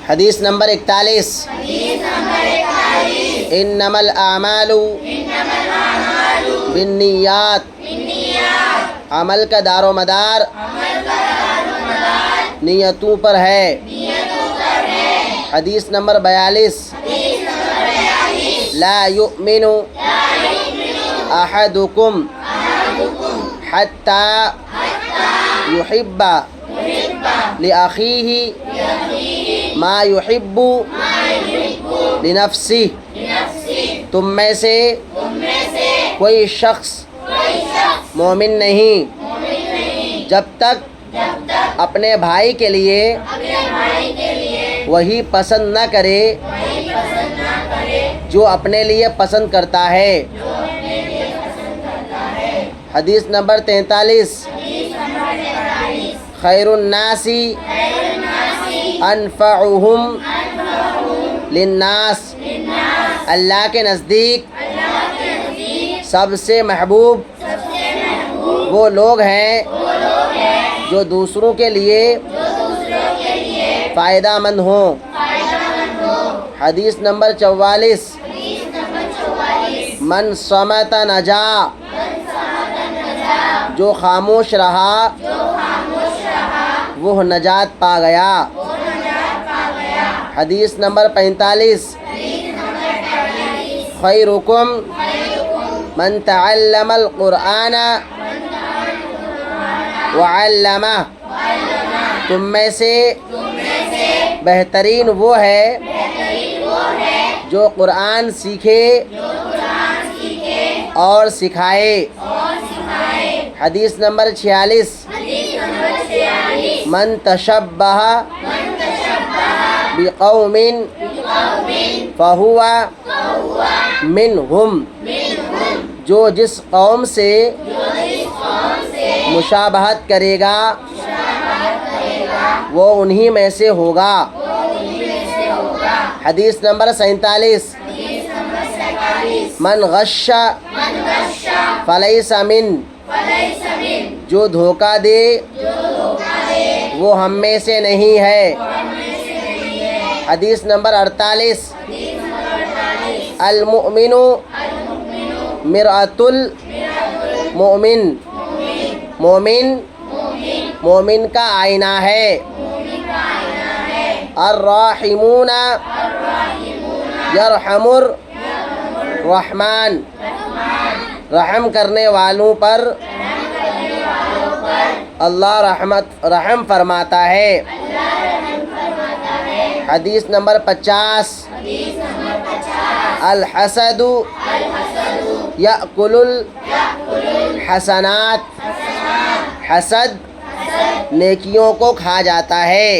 حدیث نمبر 41 انما الاعمال بالنیات، عمل کا دار و مدار نیتوں پر ہے۔ حدیث نمبر 42 لا یؤمن احدکم حتی یحب لأخیہ ما یحب لنفسہ، تم میں سے کوئی شخص مومن نہیں جب تک اپنے بھائی کے لیے وہی پسند نہ کرے جو اپنے لیے پسند کرتا ہے۔ حدیث نمبر 43 خیر الناس انفعهم للناس، اللہ کے نزدیک سب سے محبوب وہ لوگ ہیں جو دوسروں کے لیے فائدہ مند ہوں۔ حدیث نمبر 44 من صمت نجا، جو خاموش رہا وہ نجات پا گیا۔ حدیث نمبر 45 خیرکم من تعلم القرآن وعلمہ، تم میں سے بہترین وہ ہے جو قرآن سیکھے اور سکھائے۔ حدیث نمبر 46 من تشبہ بقوم فہو منہم، جو جس قوم سے مشابہت کرے گا وہ انہی میں سے ہوگا۔ حدیث نمبر 47 من غش فلیس من، جو دھوکہ دے وہ ہم میں سے نہیں ہے۔ حدیث نمبر 48 المؤمن مرآۃ المؤمن، مومن کا آئینہ ہے۔ الراحمون یرحم الرحمن، رحم کرنے والوں پر اللہ رحم فرماتا ہے۔ حدیث نمبر 50 الحسد یأکل الحسنات، حسد نیکیوں کو کھا جاتا ہے۔